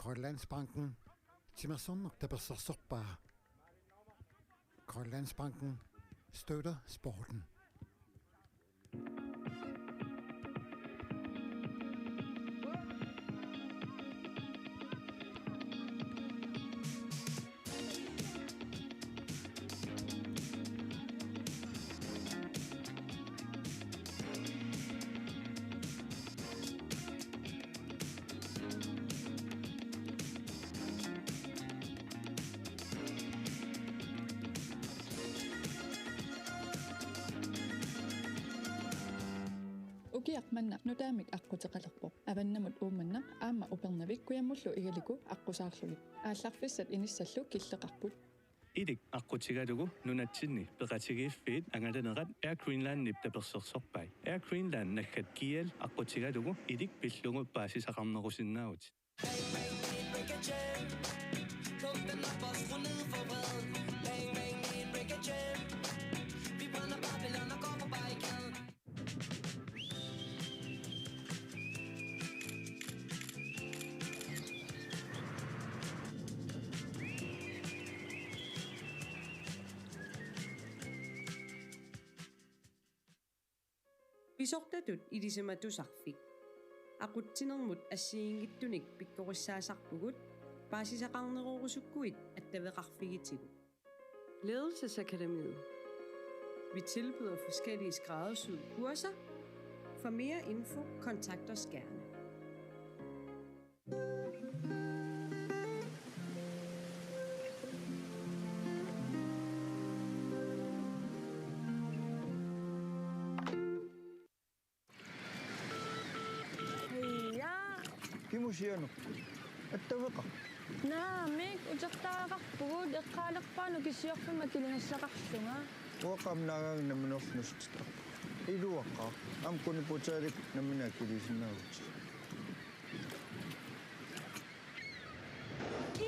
Grønlandsbanken Timersunuk Tabersorsorpaa. Grønlandsbanken støtter sporten. Ukiaqmanna nutaamik aqqutеқалерпо аваннамут ууманна аама упернавик куяммуллу игалику аққусаарлугит аалларфиссат иниссаллу киллеқарпут идик аққутигалугу нунатсинни пеқатигииффиит ангаланерат Air Greenland ниптаперсерсорпай Air Greenland наккат киал аққутигалугу идик пиллугу паасисақарнерусиннаавут Pisortatut ilisematusarfik. Aqutsinermut assiingittunik pikkorissaassarpugut paasisaqarnerorusukkuit attaveqarfigitigut. Ledelsesakademiet. Vi tilbyder forskellige skræddersyede kurser. For mere info, kontakt os gerne. Kimusiano. Attawqa. Naamik utertaaqarpugut eqqaalerpaanu kissiorfima kilingassaqarlunga. Waqamnaagang namunornustita. Iluaqqa am kuniputaalik namina kilisinaavut.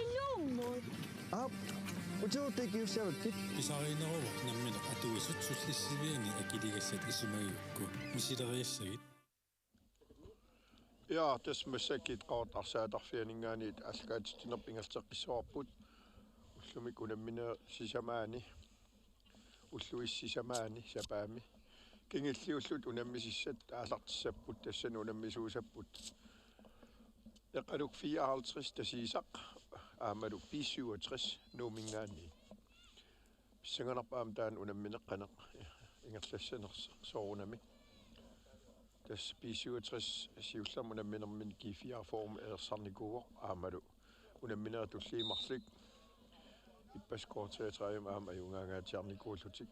Illummut. Ap. Utuutikiussavakki. Pisariineruaq nammina atuisut sullissiviani akiligassat isumayukku. Misileriassagit. Ja, tässä messäkin qaartarsaaqarfianingaaniit allakaatistinerpingalteqqissuarput ullumikunen minä sisämaani ulluissisamaani sapaami kingilliullut unammisissat aalartissapput tassan unammisuusapput eqaluk 54 tasiisaq aamaluk 67 nuumingaani pissanganarpaam taan unammineqqaneq ingerlassanersa soorunami das 67 siullamuna minermin kifia form ersarnikuuq aamalu unammineratulliimarlik ippaskoortiatrium aama ajungaangaatiarnikuullutik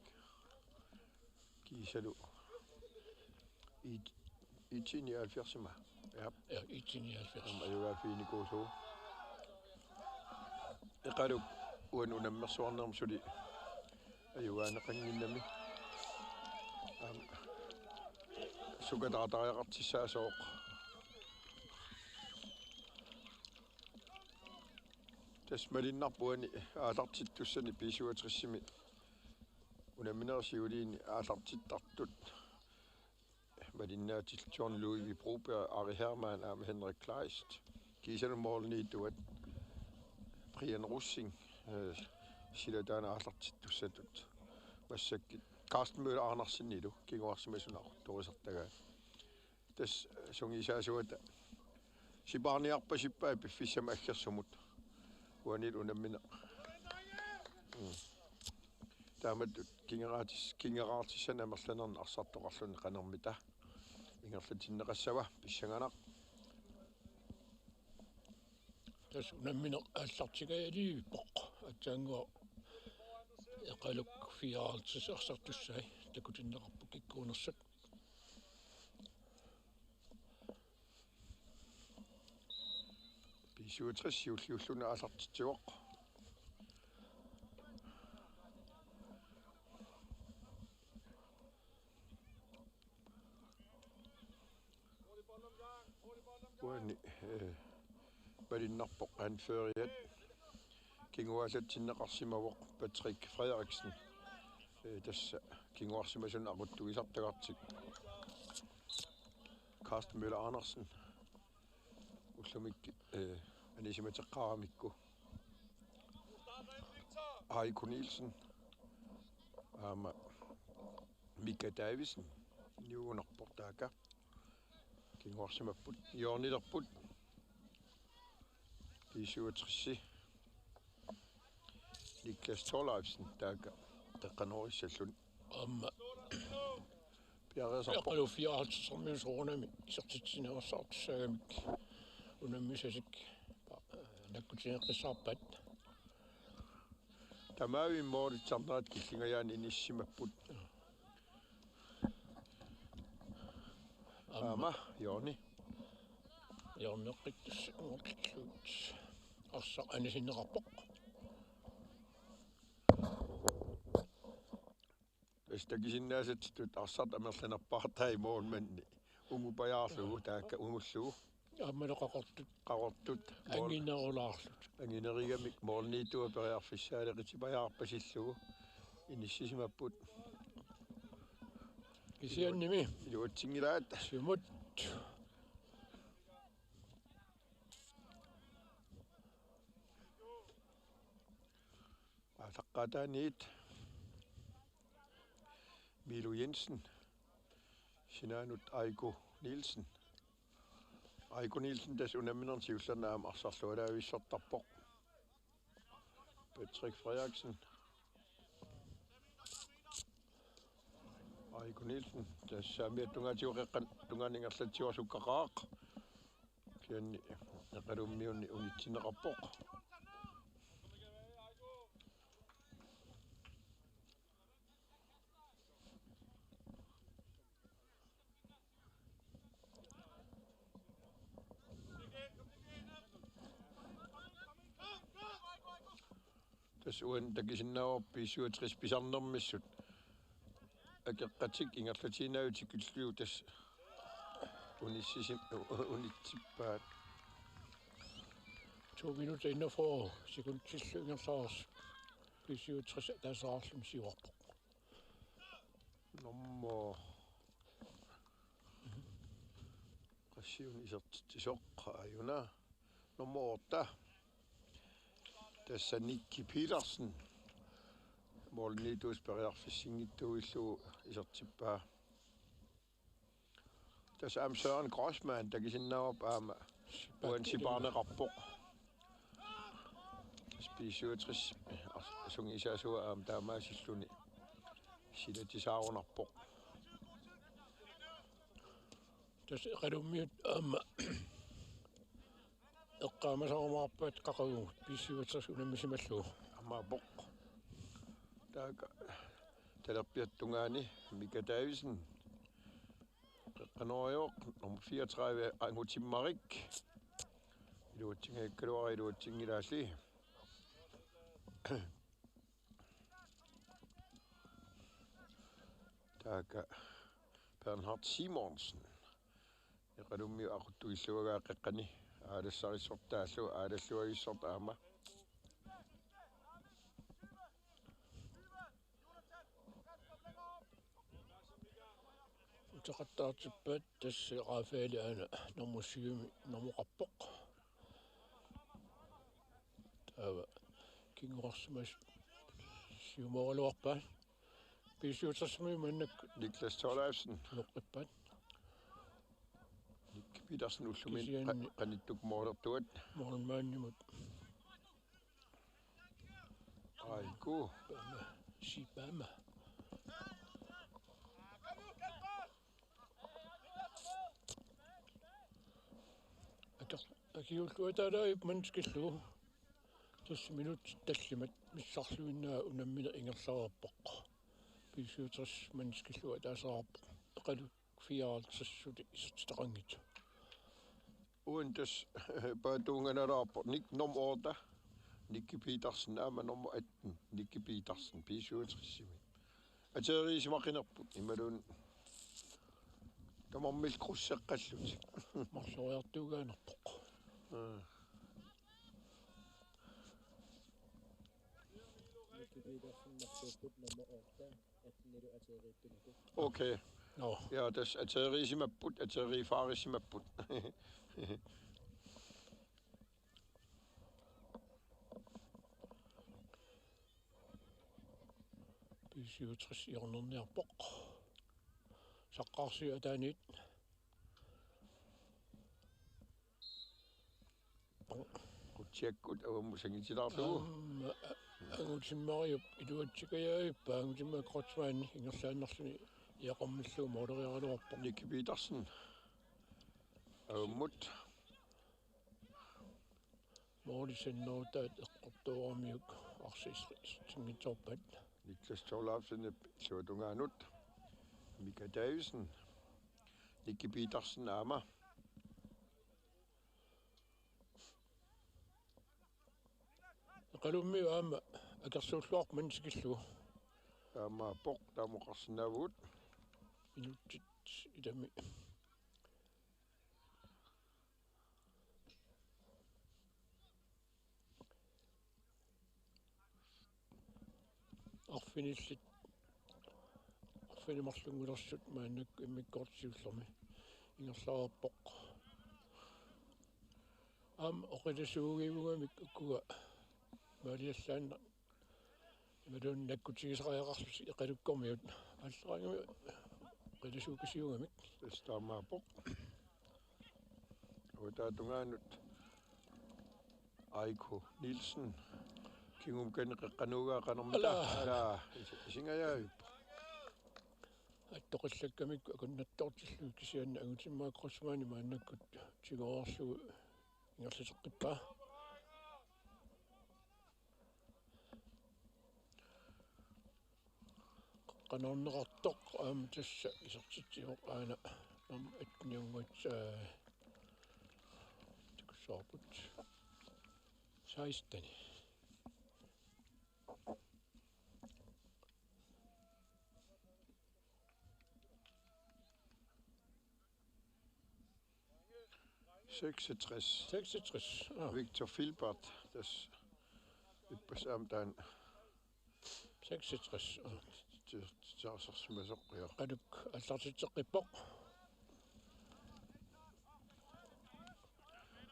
kiisalu itini alfirsima ja itini alfirsima ajugaafiinikuullu eqaluk unammersuarnermsuli ajugaaneqanginnami sukataratariaqartissaasoq tasmalinnarpuani aalartittussani piisuatrissimi unamminersiuliini aalartittartut malinnaati John Louis Broberg Ari Hermann am Henrik Kleist kiisanumorlniituat Brian Russing siladana aalartittussatut massakki Carsten Møller Andersen nilu kinguarsimasunaq torisartagaa tas sungisaasuata sibarniarpasippa piffissama aggersumut uanil unammina taamatut kingeraartissanna merlanerna arsartoqarluni qanermita ingerlatinneqassava pissanganaq tas unammina allartigayaliippoq atsaangua eqaluk 54 arsartussai takutinneqarpu kikkuunersat piisuutris siulliulluna aalartitsuoq uani balinnarpoq anføriat kingualatsinneqarsimawoq Patrick Frederiksen tässä kinguarsimasun aquttugisartagartik Carsten Møller Andersen ullumik Anisimataqaramikku. Heiko Nielsen. Mika Davisen. Niunerportaaka. Kingorsimapput. Jornilerput. Pisuutrissi. Niklas Torleifsen taaka. Taqanorissallun. Piareesarpo. Yaqalu 54 ruunami isartitsineersaartussagamik unammisasik nakkutineqqissaarpat Tamaavin mooritsarnerat killingajaan inissimapput. Jorni. Jorneqqittus ungortilluut arsa anisinneqarpoq Stakisinnaasatitut arsart amerlanerpartai moon manni ungupajaarlugu taakka ungullugu аммалеқақортут ангинерулаарлут ангинериgamik moorniitua periarfissaaleqitipajaarpasillugu inissisimapпут кисианними юутсингилаат сумут атаққатааниит Milo Jensen Sinanut Aiko Nielsen des unamminern siullernaam arsarlualaavissartarpoq Patrick Frederiksen Aiko Nielsen des saamiattungaatiuqeqqan tunganingerlatiuasukkaqaaq kianni neqalummiunni unitsinneqarpoq Uan takisinnaorpi 67 pisarnermissut akeqqatik ingerlatinaautikulliu tas unitsippaat 2 minutter inden for sekundtillu ingerlaars 67 tasaarlum siuarpoq nommo qassiun isertittisoqqa ajuna nommo 8 tässä Nikki Petersen molniitus periarfissingittuillu isertippaa tässä Søren Grossman takisinnaop aama uan siparneqarpoq spisuutris sungisasua aam taamaasilluni silatisaarunarpoq tässä qalummiut aama eqqaamasarumаарpaat qaqagugut pissiuatras unammisimalluu amaapoq taaka talerpiattungaani Mika Davisen qeqqanoriuq nummer 34 Angutimmarik iluutsingaikkaluari iluutsingilaasli taaka Bernhard Simonsen iqalummi aquttuilluagaa qeqqani aalassarisortaallu aalalluagissort aama utaqattaartippaat tassi Rafael ana normussiumi normuqarpoq taava kinguarsimas siumoraluarpaat pissiutersmi mannak Niklas Torleifsen noqqippaat Petersen ullumin qanittuk moolertuat mormaannimut aiku sipama akiulluataalaip manskillu tass minut tallimat missarluinnaa unammina ingerlararpoq pissiuters manskillu ataasararpoq qalu 54 isutaqangit uantas paatuunganalaarpo nummer 8 Nikki Petersen aama nummer 18 Nikki Petersen pisuutrissimi ateriisimaqinerput imalun tamarmil krusseqqallut marloriartuugaanerpoq Okay. No. Ja, das ateriisimapput ateriifaarissimapput 57 iornerniarpoq saqqaarsiu ataanit Kutjekkut avammusangitilarlugu. Angutimmariup iluatsikajaaippa angutimma krotsmaani ingerlaannarluni iaqormilluu mooderiaraluarpoq Nicky Petersen. Avammut. Moodisennoutaat eqqortuaramiuk arsiistingitorpat Niklas Torlafsen Luotungaanut. Mika Davisen. Nicky Petersen Ama. qalummi aama akersuulluaq mansikillu Ama Pok Tamuqarsinavut. minuttit idami arfinillit arfinimarlungulersut maannak immikkortiullermi ingerlaarpoq oqilasuugiivugamik ukkuga maaliallaanna imalun nakkutigisaqaaqarlus iqalukkormiut алларангами qilasuukisiugamik Stama Pok. Utatungaanut. Aiko Nielsen. Kingumkan qanuga qanormita ala isingajaavi. аттоқиллаккамик акуннаттортиллу кисианна агутиммаа кроссмаани мааннаккут тигоорсугу ингерлисеққиппаа qanорнеқартоқ аама тасса исертитсиоқ аана нам атниунгут тиксоорпут 16 66. Victor Filbert. Das besamten 66. Tjaasarsimasoqqia. Qaluk аллартитсеққиппоқ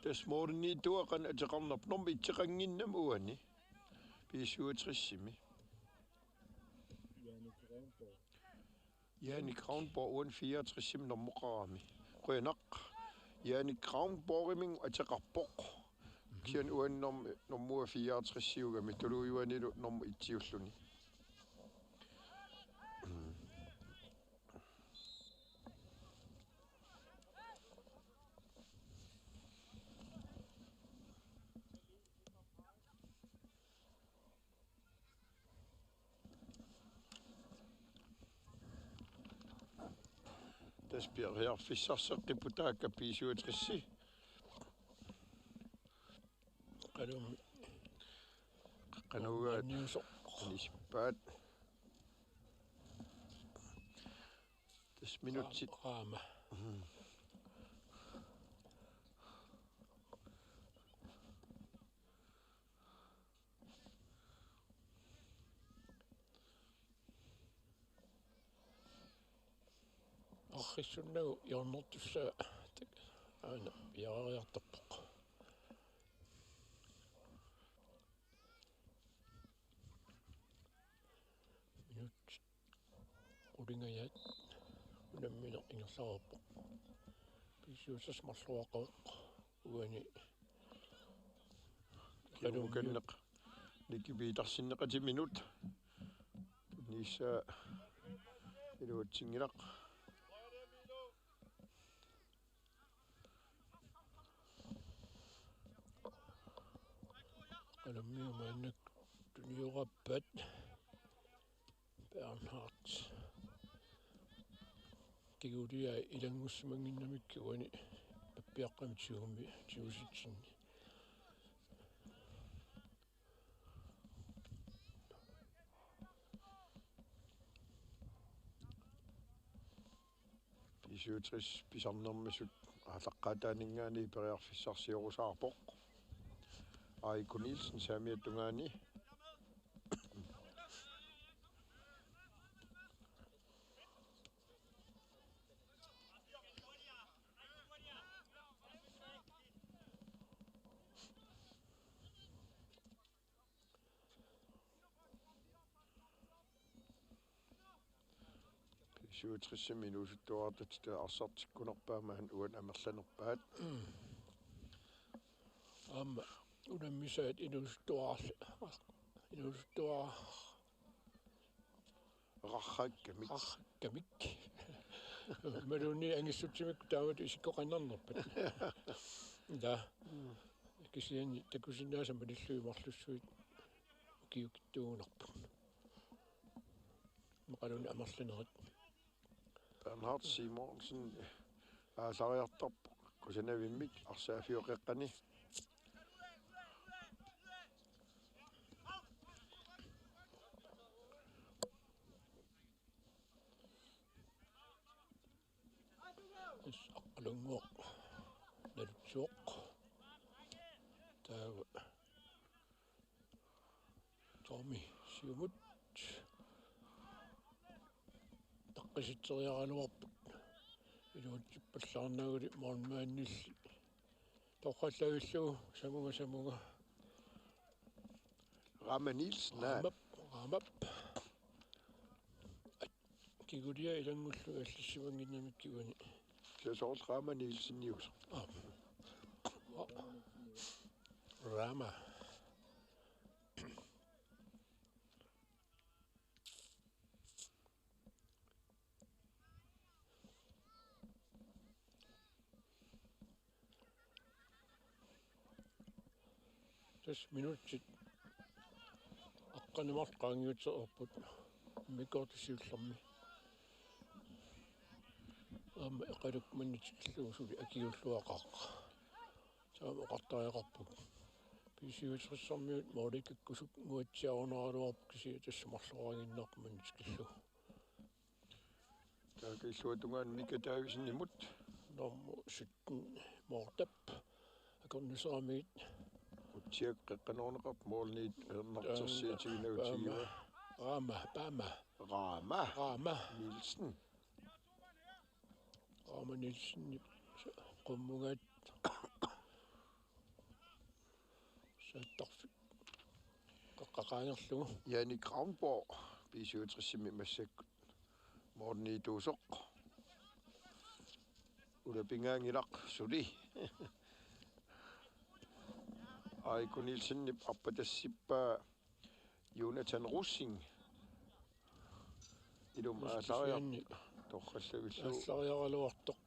Tasmorni tuaqan ataqarnarpnormi itseqanginnam uani. 67-simi. Janik Kronborg uan 64-sim normoqarami. Qynaq Janik Kronborgiming ataqarpoq. Kian uan normua 64-siugami tuluiuanilu normu itsiulluni. Das bliver her fissarseqqiputaakka 65. qalum qanugaat nispaat das minutsit qaama архиссуннагу иорнортуссаа аана яариартарпоқ минут улингаят унамминеқ ингерлаарпоқ писуусас марлуақоқ уани qalumkanneq nikipiitarsinneqati minut nissa iluutsingilaq qalummiumaannak tuniorappat Bernhard kigulia ilangussumanginnamikki uani pappiaqqami tiugummi tiusitsinni Pisuutris pisarnermisut aalaqqaataaningaani periarfissarsiurusaarpoq. Aiko Nielsen saamiattungaani. 57 minuuttuartat arsartikkunerpaamahan uan amerlanerpaat Amma unammisaat inusuttuar rarrakkamik Maluni angissutsimik taamat isikkoqannarnerpat. Da. Kisian takusinnaasama nilluimarlussuit kiukittuunerput. Maqaluni amerlanerit. Bernhard Simonsen aasariartarpu kusanavimmik arsaafiuqeqqani Aqalunguoq nalutsuoq taawa Tommy siumut taqqisitseriaraluarput iluutippallaarnaguli moormaannilli toqqallavilluu samunga Ramme Nielsen Ramap kigulia ilangullu аллиссимангиннамиккигуни Klaus Ramme Nielsen News Rama Tes minuutsit aqqanimart qaangiutserput mikortisiullermi Amma eqaluk mannitikilluusuli akiulluaqaq saama qartariaqarput pisiutrissarmiut moolikakkusuk nguatsiarunaraluarp kisi tassumarlorangиннарпу mannitikillu taakilluatungaan mikataavisinnimut normu sitten moortap akorniseramiit utiaqqeqqanorneqarp moolniit ernertersiatiginautigua Rama Nielsen Rama Nielsen qummungaat saattarfi qaqqaqaanerlugu Jannik Gravnborg pisiutrissimi massakkut moorniituusoq ulapingaangilaq suli Aiko Nielsen appatassippa Jonathan Russing ilum aasariarni torrallavillu ассариаралуартоқ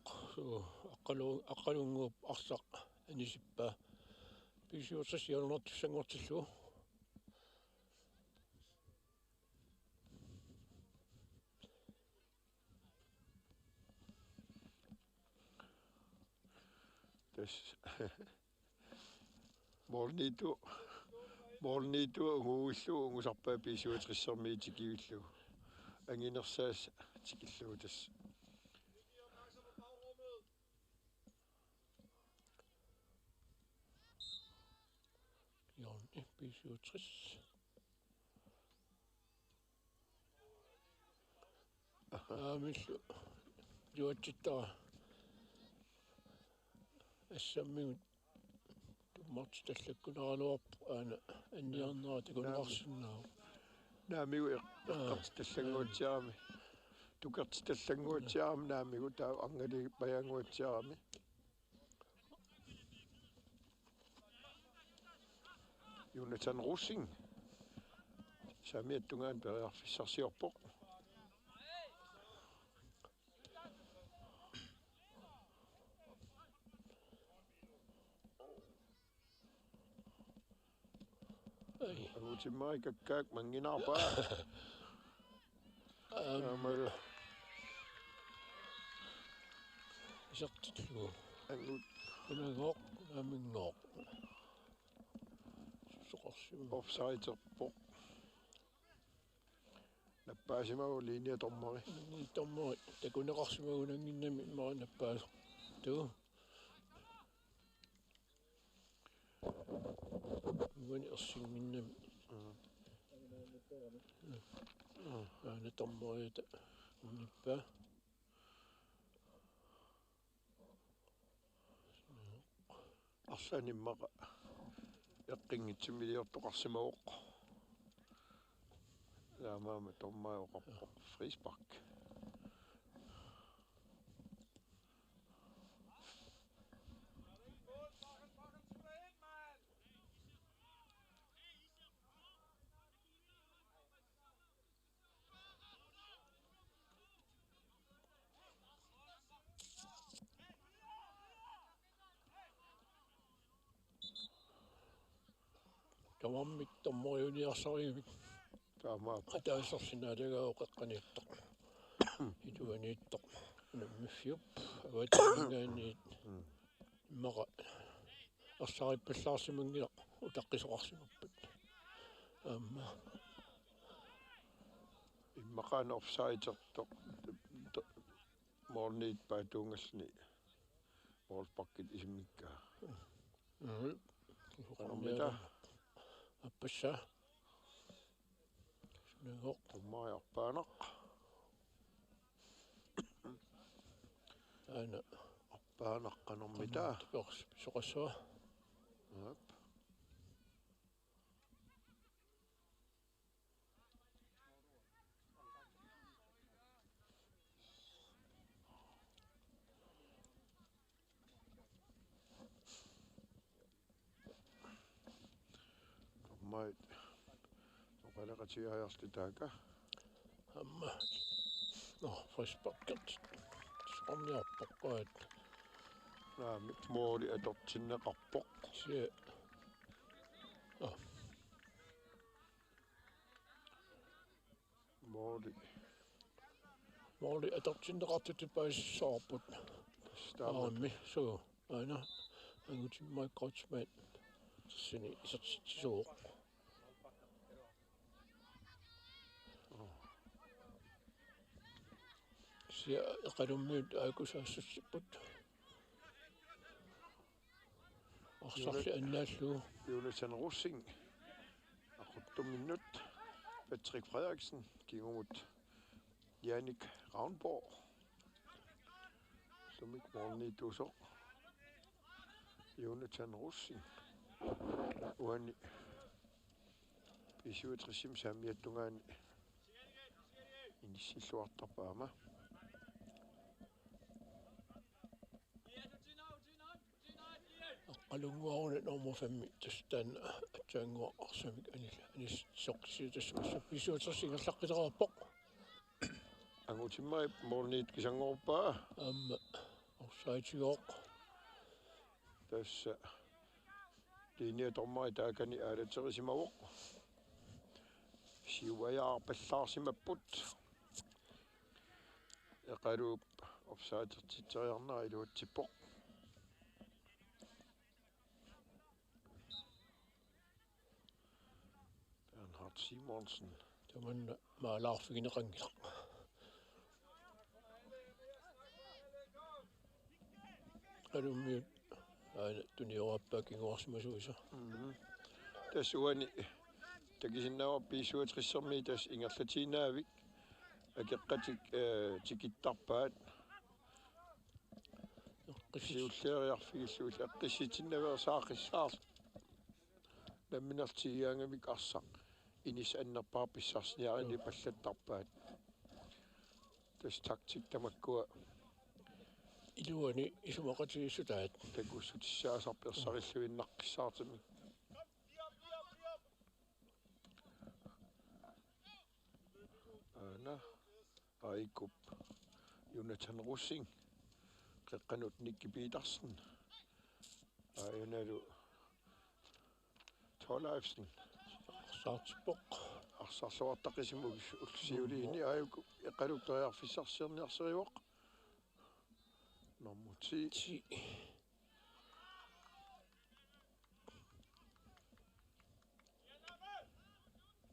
аққалунгууп арсақ анисиппа писиутсас ялнертуссангортиллу das Mornitu nguullu ungusarpaa pisuutrissarmii tikivillu anginersaas tikilluu tas Jorni pisiutris Millu juatsittara ассаммигут туммарт таллаккунералуарпу аана анниарнера такунеқарсиннаа наамигу эққарталлангуутсиарами тукерталлангуутсиарами наамигу таа ангали паянгуутсиарами Jonathan Russing сamiаттунгаан периарфиссарсиорпоқ Agutimmai kakkaak manginarpaa amal isartitlugu angut unangooq naamingooq soqorsimu offsideerpoq nappaasimagu linea tormari tormari takuneqarsimagu nanginnami imara nappaas tuu Ngani ersinginnami aana tormariata unnippaa arsanimmaqa eqqinngitsimiliortoqarsimagoq laamaama tormaajoqarpoq frispark Tamammik tommoriuniarsariimik. Taamaa. Ataasarsinaaлагаоқеққаниттоқ. Итуанииттоқ. Наммиффиуп аватингаани маqa ассариппаллаарсимангила утаққисоқарсимаппат. Аама иммақаан офсайдертоқ морнит паатуунгаллни морпаккит исиммиккаа. Qanumita аппасса нэгоқ томмаярпаанақ ана аппаанақ qanumita перс соқассуа ап tommaит soqalaqatigaajартитаака амма фреспаккерт сорниарпоққаат наамик моори атортиннеқарпоқ се моори атортиннеқартут паассаарпут стаамми соо ана ангутиммай коучмат сини исертисоо sia eqalummiut aakusaassutipпут орсарли аннааллуу Jonathan Russing aquttuminnut Patrick Frederiksen kigumut Jannik Ravnborg sumik morni tuso Jonathan Russing uani isuutrisim saamiattungaani inissilluartarpaama qalunguaruna nummer 5 tastan atsaangua arsamik anis soqsiutassumassa pisuutersingerlaqqiterarpoq angutimmai morniit kisangorpaa amma orsaitigoq tassa linia tormai taakani aalaterisimavoq siuajaarpallaarsimapput eqaluup offside-titeriarnaa iluutsippoq Simonsen tamanna maalaarfigineqangilaq qalummiut aana tuniorappaakingorsimasuisa tassuani takisinnaava piisuutrissarmi tas ingerlatinaavik akeqqatik tikittarpaat siulleeriarfigilluul eqqissitinnaverasaaqissaar lamminertigiaangamik arsaq inis annerpaa pissarsiarini pallattarpaat tas taktik tamakkua iluani isumaqatigisutaat takussutissaaserpirssarilluinnaqqissaartimi ana aikup Jonathan Russing qeqqanut Nicky Petersen ayanalu Thorleifsen saartippoq арсарлуартақисимуг улсиулиини ааюку эқалуттариарфиссарсиерниарсериуақ нормути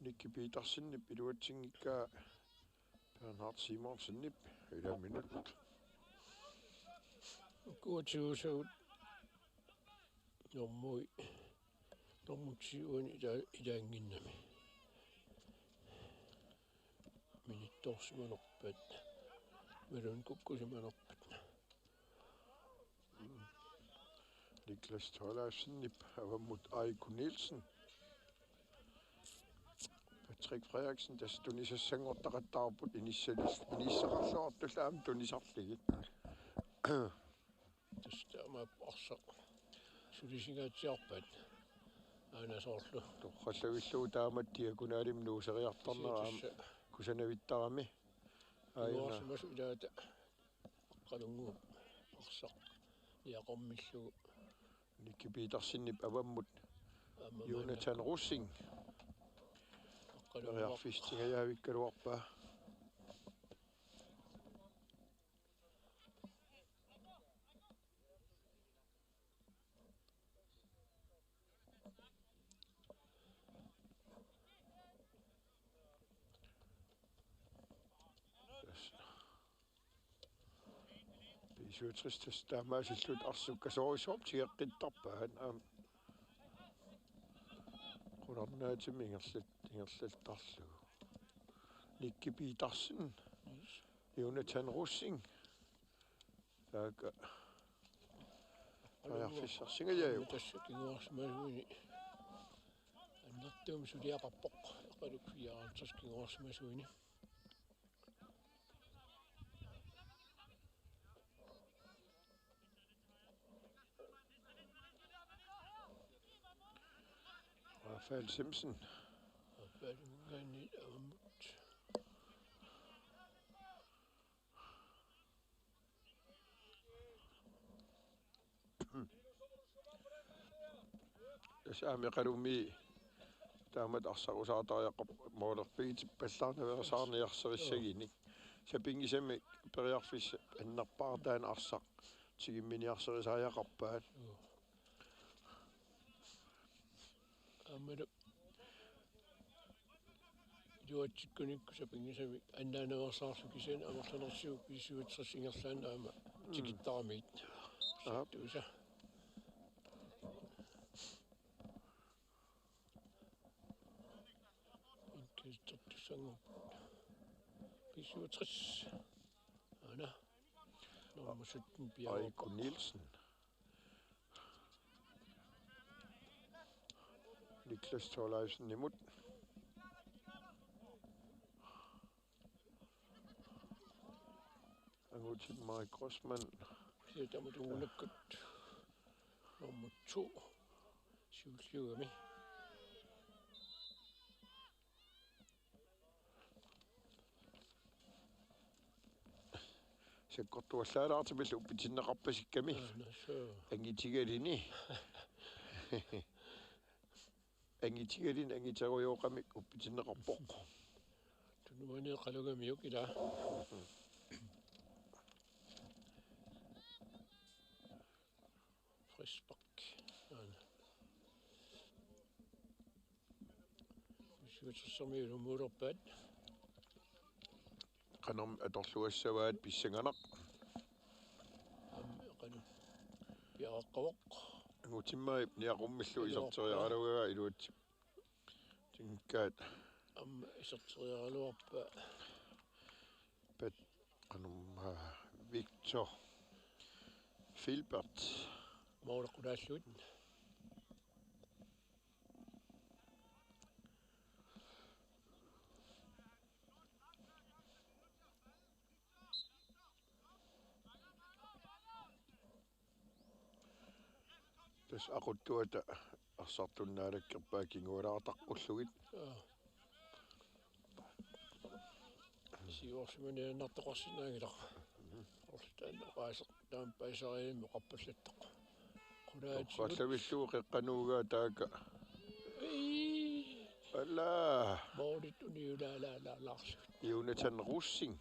Nicky Petersenнип илуатсингиккаа Bernhard Simonsenнип 1 minut kuutiusut normui normutiuani ilaanginnami minittorsimanerpat melun kukkusimanerpat Niklas Thorleifsen avammut Aiku Nielsen Patrick Frederiksen tas tunisassanngortaqattaarput inissaqarluartullaam tunisarligit tastama arsaq sulisingaatiarpat aanasoorlu torrallavilluu taamattia kunaalim nuuseriartarneraam kusanavittarami aina ilaata qalungu arsaq iaqormillu Nicky Petersenniп avammut Jonathan Russing. Periarfistinga jaavikkaluarpaa. Pissuutristas taamaasillut arsukkasorissorp tigeqqittarpaan qunarnaatimi ingerlaltarlugu Nikki Petersen Jonathan Russing taaka periarfissarsingajaaju тассакингуарсмасуини аннартуум сулиақарпоқ эқалукфиаартаскингуарсмасуини Rafael Simpson. Saami qarumi taamat arsarusaatariaqqa moolerpiitippallarnaversaarniarserissagini sapingisami periarfissa annarpaartaan arsaq tigimminiarserisaajaaqarpaat аммалу юатсиккуникку сапингисами аннаанаверсаарлу кисиан амерланерсиу писсуутсерсингерлаана ама тикиттарамиит туса инкистортуссангу писсуутсерс ана нормасуттун Eiko Nielsen. Niklas Thorleifsen imod. Og til Mark Grossmann. Ja, der må du underkøbt. Nummer 2. Syvsløgami. Se kortuallaalaartimillu uppitinneqarpasikkami angitigalini angitigalin angitarujoqamik uppitinneqarpoq tunuani qalugamiuk ila Frisbak syutsamiulu muurpad qanam atorluassavaat pissanganaq qanu piaqaqoq ngutimmaip niaqummallu isorteriaralugaa iluat tinkaat isorteriaraluarpa pat qanum Victor Filbert maulaqulaalluut tas aquttuata arsartunnaalakkerpaa kingualaartaqqulluгит сиорсимани нартоқарсинаагилақ орлтаан qaasертаам паисарииммо қаппаллаттақ qulaatигут qallавиллуу qeqqanuugaa taaka alla moodit uniulaalaalaarsu Jonathan Russing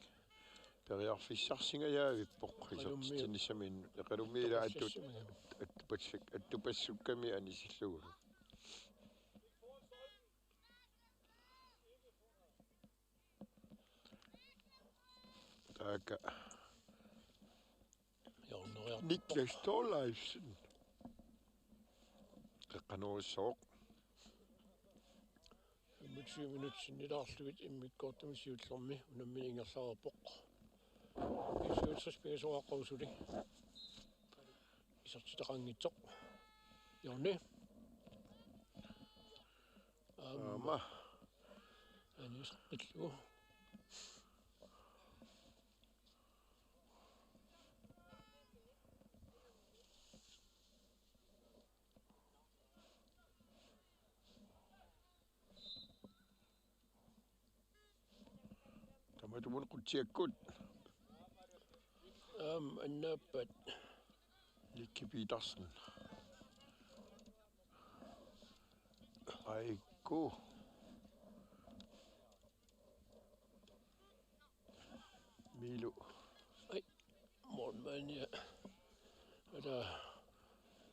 periarfissarsingajaavippoq isortitinnissamin eqalumiila attupassukami anisillugulu taaka Niklas Thorleifsen qeqqanuurissoq 25 minutsinnilaarlugit immikkoortamisiullermi unammin ingerlaarpoq isuutsaspingasoaqquusuli isartitaqanngitsoq yorni ama anisqillu tamatumun qutsiakkut annaappat Nikki Petersen Aiku. Milu. Ai, morgen ja. Der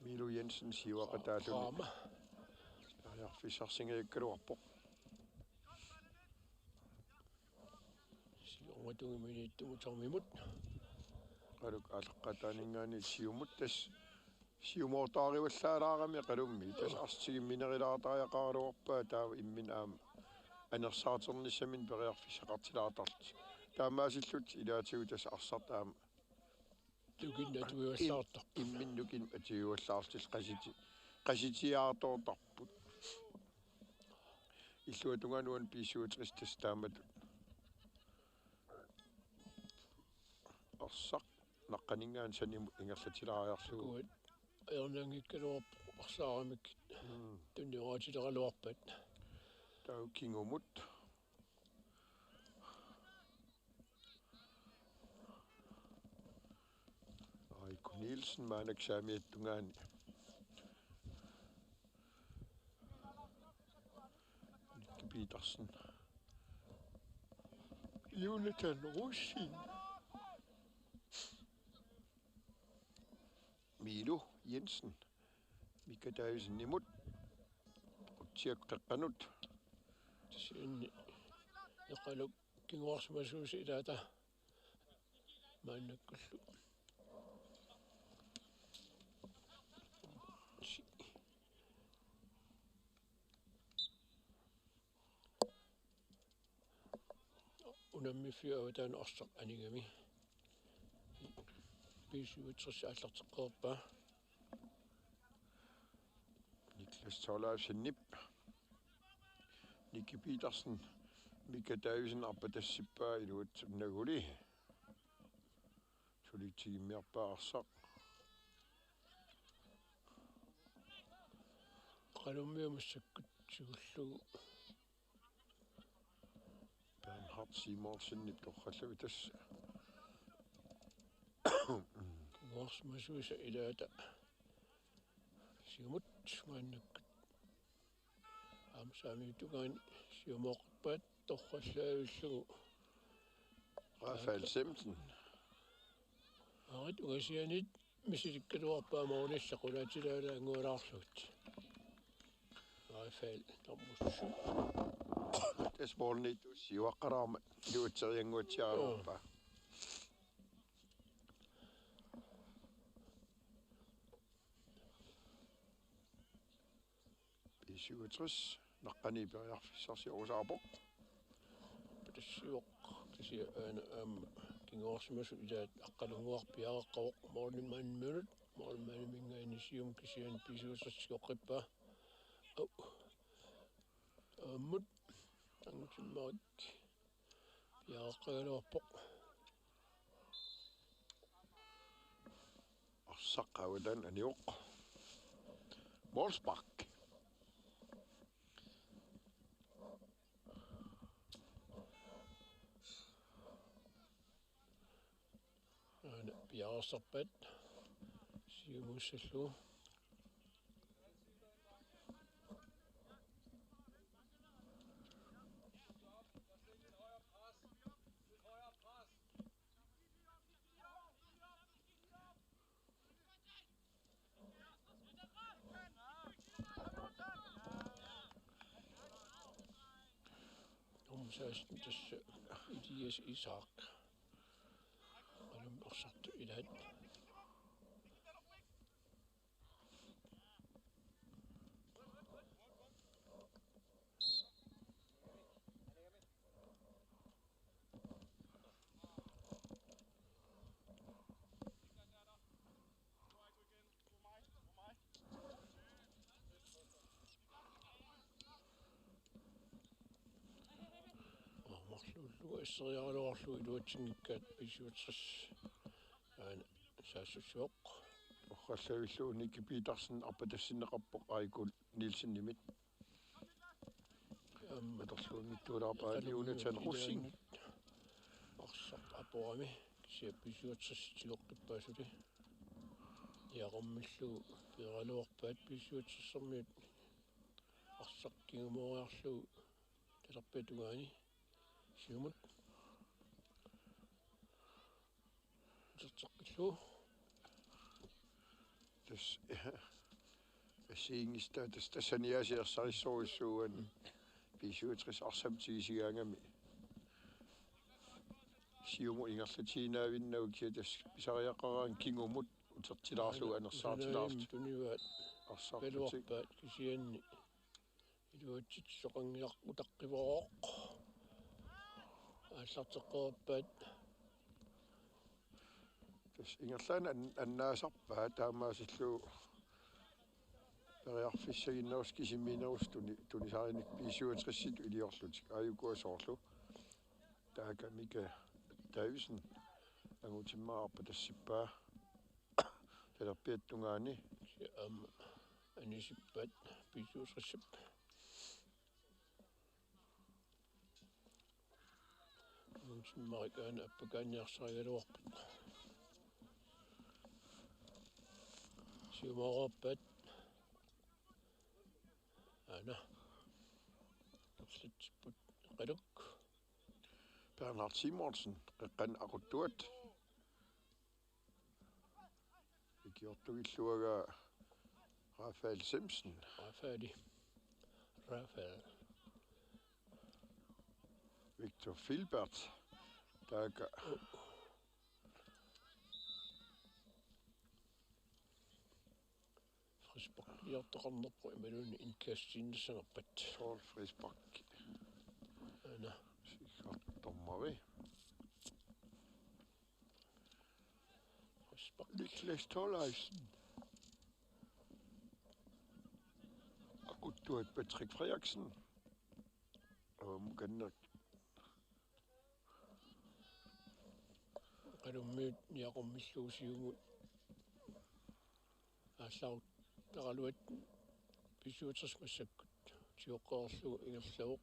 Milu Jensen siver qataalluni. Rama. Ajarfissarsingeikkaluarpoq. Siormatungi minittumutsormimut. Qaluk aleqqataaningaani siumut tas siumoortaarivallaalaarami qalummi tas arsigimminerilaartaajaqaaruorpaa taa immin aam anersaarternissamin periarfissaqartilaatarlut taamaasillut ilaatigu tas arsartaam tukinnatuivallaartar imminnukin atiuallaartil qasitiaartoortarput illuatunganuan piisuutris tas taamatut arsaq naqqaningaan sanimut ingerlatilaajarlugu aernangikkaluarpo arsaaramik tunnioratileqaluarpat tau kingumut Aiku Nielsen maanaksaamiattungaani Nikke Petersen Jonathan Russin Milu Jensen Mika Davidsen nimut utiaqqeqqanut tasinni eqaluk kinguarsmasuusi ilaata maannakkullu unammifiuataan arsaq aningami pisuutrissaallarteqqerpaa Niklas Torleifsen-Nip Nikke Petersen Mika Davidsen appatassippaa iluut naguli tulitsigimmiarpaa arsaq qalummiumassakkut sigullugu Bernhard Simonsen-Nip torrallavi tassa kinguarsmasuusa ilaata siumut maannakkut aamsaamiutugaani siumooqarpaat torrallaavillugu Rafael Semsen arit ugasianit misilikkaluarpaa maunissaqulaatilaala angualaarlugut Rafael tormussu Esmolnitu siuaqqaraarmat iluutserianguatiaaruarpaa Pisuutris naqqani periarfissarsiurusaarpoq tassiuq tasia aana aamma kinguarsimasu ilaat aqqalunguarpiaqaqqavoq mornimaanminut mornimaanimingaanisium kisian pisuusassiuqqippaa au ammut angsimmarik piaqaqqagaluarpoq arsaqqaulan aniuq Molsbach aana piaqarsarpat siumuussallu omsaastin tassa Elias Isak qalum arsartu ilaat marlullugu isserialuarlugu iluatsingikkaat pisuutris aana saassusuoq orrallavillu Nikke Petersen appatassineqarpoq Aiku Nielsen nimit atorluungittuulaarpaa Jonathan Russin arsaq aporami kisia pisuutrissitiguqqippaasuli iaqormillugu peraluarpaat pisuutrissarmiut Arsaqkingumoriarlu talerpatugaani siumut terteqqillu Siingista tassaniasiarssarissuuissuugan pisuutris arsamtigisigaangami siumu ingerlutiinaavinnau kiatas pisariaqaraan kingumut utertilaarlu anersaatilaart tunivaat peluarpaat kisianni iluatsit soqangiarpu taqqivoroq ааллартеққорпаат тас ингерлаана аннаасарпаа таамаасиллу периарфиссагиннерус кисиминерус тунисаариник писуутриссит илиорлутик аюкуасоорлу таакамика тависен ангутиммаарпа тассиппаа талерпиаттунгаани анисиппаат писуутриссип ангутиммаарикаана аппакааниарсаригалуарпут сиумаараппат ана таслитсиппут qaluk Bernhard Simonsen qan aquttuat ikiortugilluaga Rafael Simpson Rafael Victor Filbert taaka Frisbak iortoqarnerpu imaluuni inkaassiinnasangerpat Saul Frisbak ana Tommavi Niklas Thorleifsen aquttuat Patrick Frederiksen mukannak qalummiut niaqummissuusiumut аалларут пералуат писуутэрсмассаккут тиоққарлугу ингерлавоқ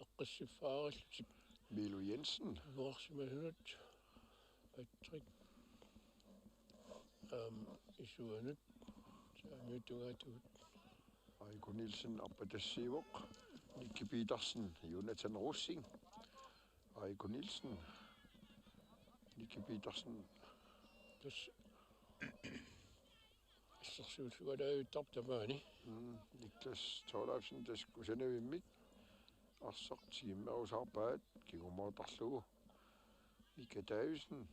эққиссиффаариллутип Milo Jensen нуарсимасунут Patrick исуанут саамиутугаатугут Aiko Nielsen appatassiivoq Nikki Petersen Jonathan Rossing Aiko Nielsen Nikki Petersen тас иссерсуутсугалаавиттартамаани Niklas Thorleifsen taskusanavimik арсартигиммерусаарпаат кигумаатарлугу Mika Davisen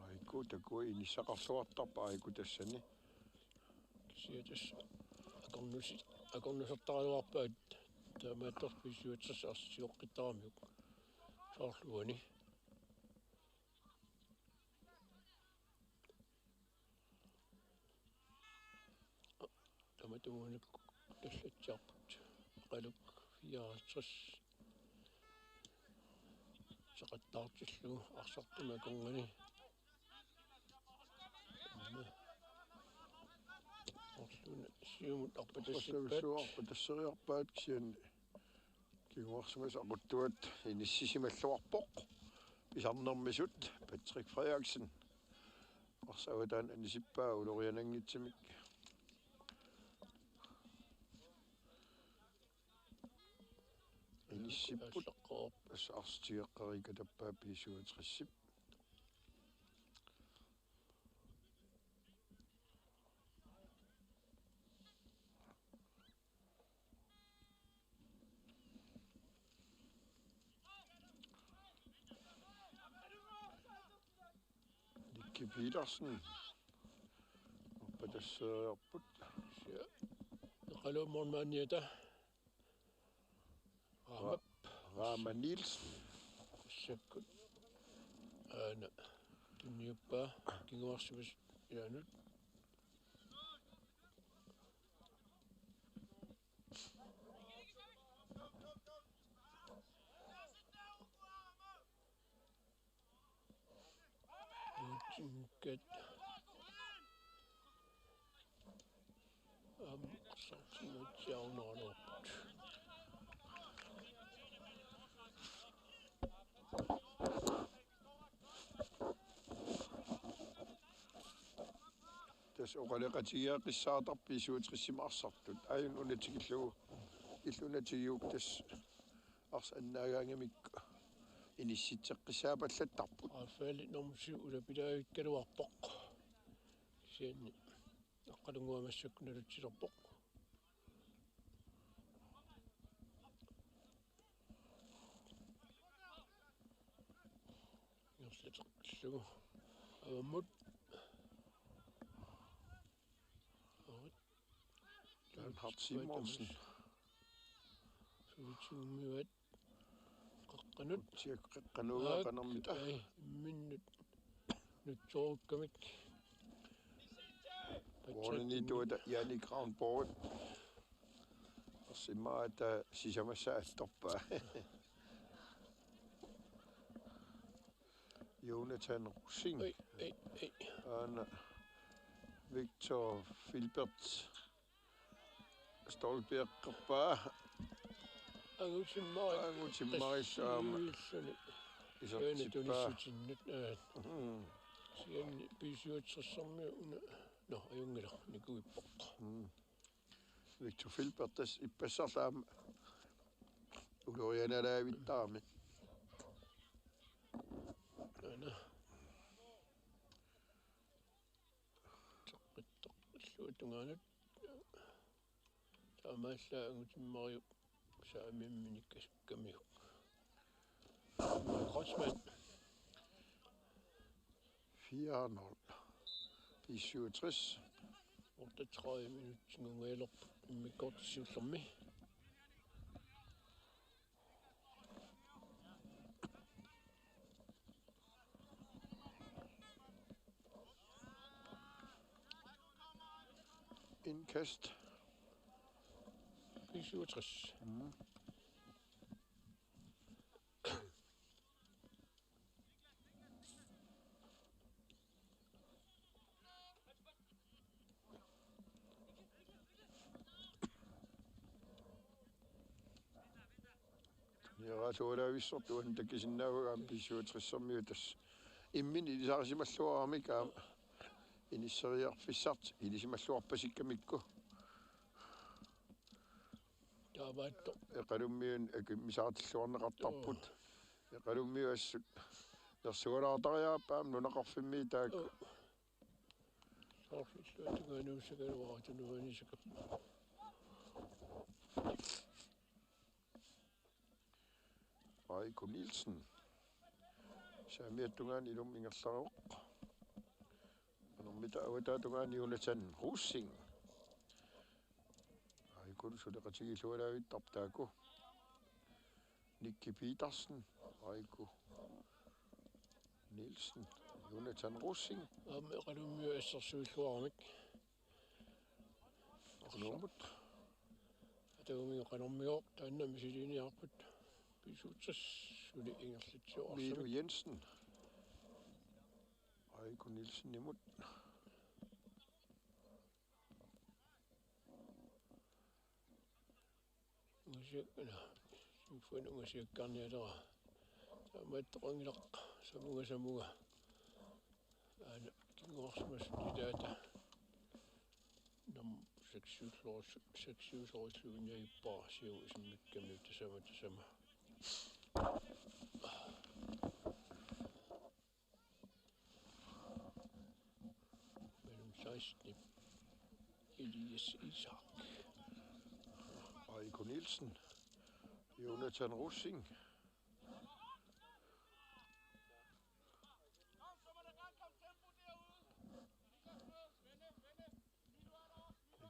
Aiko takui inissaqarluartarpa aiku tassani кисиатас акорнусертаруарпаат таамаатторписсуутсерс арсиоққиттарамиук соорлуани таматуунак таллатсиарпут қалук 54 сақаттаартиллу арсартума конгани орлуна сиумут арпатассиппаат тассериарпаат кисиан кигуарсимас aquttuat иниссисималлуарпоқ писарнермисут Patrick Frederiksen арсаватаан анисиппаа улорианангитсимик инissipпут арстиеққарика таппаа писуутриссип Nikki Petersen appatasseriarput qalumormaaniata Rama Nielsen sakkut aana tunniuppaa kinguarsimus yaanut Ket sartimutsiarnaarnerput тас оқалеқатигиаққиссаатарпи суутриссимаарсартут аюн унатигиллугу иллунатигиук тас арс аннаагаангамикку инисситсеққисаапаллаттарпут афали номсу улапилаагиккалуарпоқ сианни аққалунгуамассаккуналутсилерпоқ ерсатеққиллугу аваммут Hart Simonsen. Suutsuumiuat qaqqanut tiaqqanuaqanarmita minnut nutsoorukkamik Warneni tuota Jani Granborg. Simaata sisamassa attorpaa. Jonathan Rosing. Anna Victor Filbert Stolberg qapaa agutsimmaris saama isartippa sianni pisuutsersormi una no ajungila nikuippoq Victor Filbert tas ippassarlaama ulorianalaavittaarmi ana toqqittoq illuutungaanut Amalla angutimmariu saamimminikkaskamiuk Grossmann 4-0 i 67 38 minutter immikortisiullermi indkast 67. Suolaavissartuan takisinnaavagaan pisuutrissermiutas immin ilisarisimalluaraamikaam inisseriarfissart ilisimalluarpasikkamikku Taavaatto eqalummiun akimmisaatilluarneqartarput eqalummiu assut nersualaartariaappaam nunaqarfimmi taakku saarfilluatuganuussakaluaraatunuanisakap Aiko Nielsen saamiattungaan ilum ingerlaruq anermita awataatugaan Jonathan Rosing Aiko suleqatigilualaavittartaaku Nicky Petersen Aiko Nielsen Jonathan Rosing eqalummiu assersuulluarmik ornuumut atagumi qanormigoq taannami siliniarput pisuutras suli ingerlitsuorsamik Milo Jensen Aiko Nielsen nimut ngasiakana sifun ngasiakkarnialera samaattoqangilaq samuga ana kingorsmas titaata nam seksuusorusluuniagippaa siu isimmikkamni tasama mellem 16 Elias Isak Aiko Nielsen Jonathan Rosing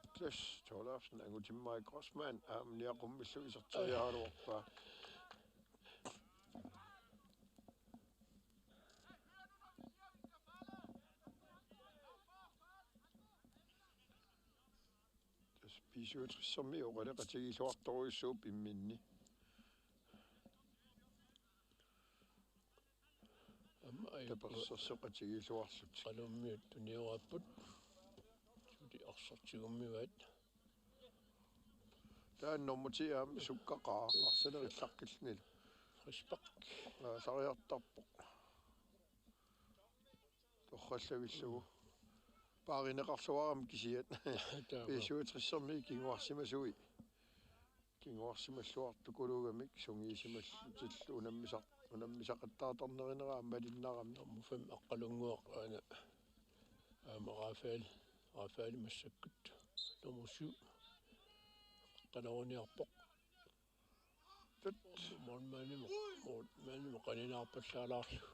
Niklas Tolafsen angutimmai Grossmann aamniaqummissu isertoriaaluorpaa tas pisuutrissermi oqaleqatigiluartoruissuup imminni amma tapersersoqatigiluarlut qalummiut tunioraapput suli arsortigummiuat taannormutiaam sukkaqaa arsalerillaqkillnil Rispaq sariartarpoq torrallavillugu Paarinneqarluaram kisiat. Pisuutrissarmi kinguarsimasui. Kinguarsimalluartukulugamik sungiisimallutillu unammisaqattaatarnerineraam malinnaramni. Mufam aqqalunguaq ana Rafael massakkut nummer 7 qanaruniarpoq tat mani qaninaarpallaalaarlu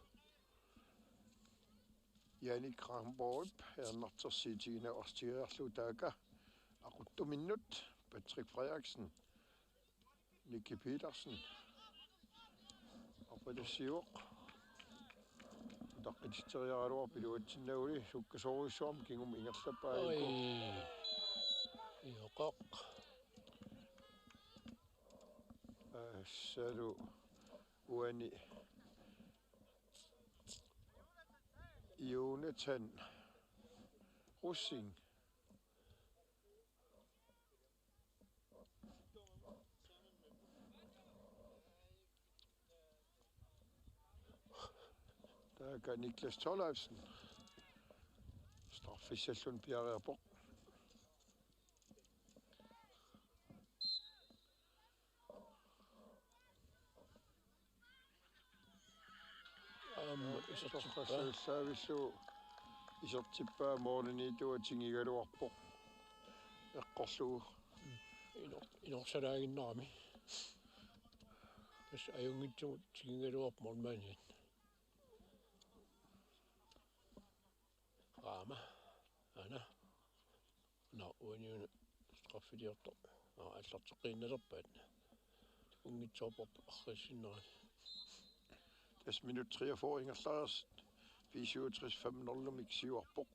Janik Kramborg ernartersiitigina orstigeerlu taaka aquttuminnut Patrick Frederiksen Nicky Petersen Apadassiuq taqqititteriaraluar piluatsinnauli sukkasoruissuarm kingum ingerlappaagu ioqaq salu uani Jonathan Russing der Niklas Tollefsen straffisallun piareerpoq isartisaavissu isortippaa moorniitua tingigaluarpoq eqqorlugu inorsalaaginnerami tas ajungitsugut tingigaluarp mormaaniat Rama ana uaniuna straffiliortor аллартеққиинналерпаат унгитсоорпорп аррисиннерани Das minut 43 ingerlaas 64-5-0 siuarpoq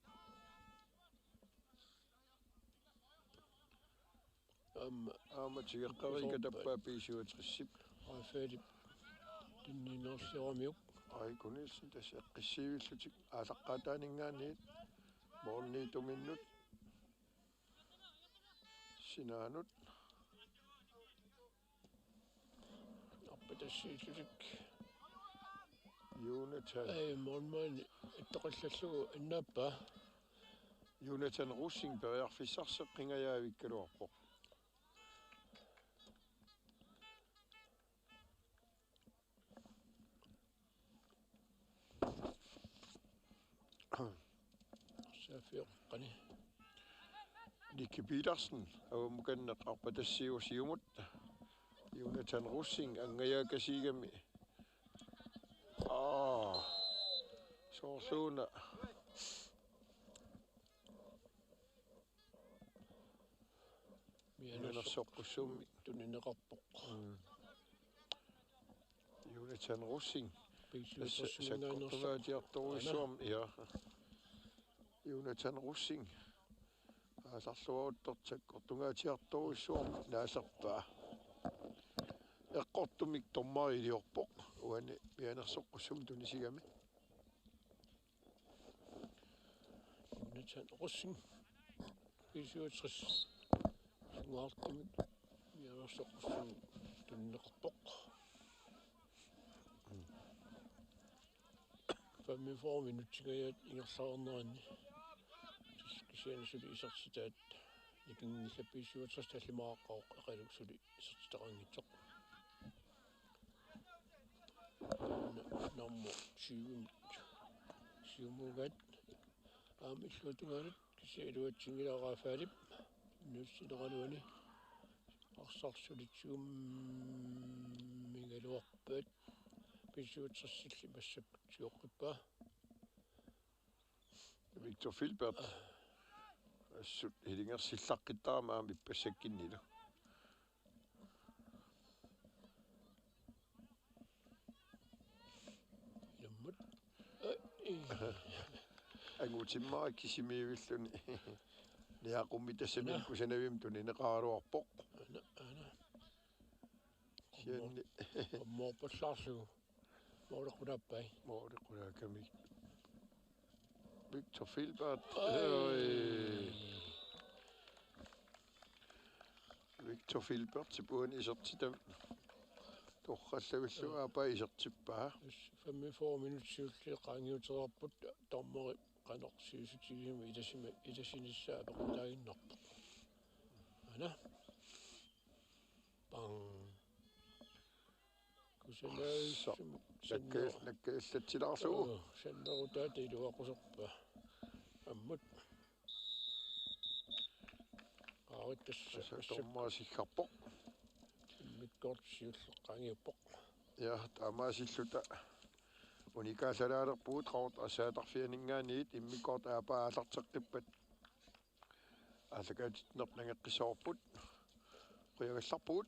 tigeqqariga tappaa 64 Rafael tinninersioramiuk Aikunilsen tas eqqissiivillutik aalaqqaataaningaaniit moorniituminnut sinaanut arpatassiillutik Jonathan mormaani ittaqallallugu innaappa Jonathan Russing periarfissarseqqingajaavikkaluarpoq saafiuqqani Nicky Petersen avumukanneq arpatassiusiumut Jonathan Russing angajaakasiigami soorluuna mianersoqqussuummi tunnineqarpoq Jonathan Russing sakkortugaatiartoruissuam ja Jonathan Russing aasarluaruttortakkortugaatiartoruissuam naaserpaa eqqortumik tormariliorpoq uani mianersoqqussuum tunisigami Jonathan Russing 64 singuartumik mianersoqqussuum tunnineqarpoq 45 minuttigajaat ingerlaornerani kisianasuli isartitaat nikingillappiissuutras tallimaaqaqoq eqaluksuli isartitaqangitsoq nummer 20 siumugat illuutungaanut kisialuatsingilaaraafaalip nuussineqaluani арсарсулитсуум мигалуарпаат писуутсерсилли массаккутсиоққиппаа Victor Filbert assut hilingерсиллаққиттарамаами иппассаккиннилу яммут ангутиммаа кисимиивиллуни ниақуммитассамин кусанавим тунинеқаралуарпоқ ана сианни морпаллаарлугу моорекулааппай моорекулааками Victor Filbert Victor Filbert tipuan isertitam torrallavillua apa isertippaa 45 minutsiulli qaangiuterarput tormeri qanorsiusutigimu ilasinissаа pequtaaginnarpoq ana pang kusanaaissumu nakkeellatsilarsuu sannerutaata iluaqusarpa ammut tormaasigarpoq mikkortsiulleqqangiuppoq ja taamaasilluta unikaasalaalerpuut raort asaatarfianingaaniit immikort aapaallarteqqippat allakaatitnerpnangeqqissoorput qiagallarpuut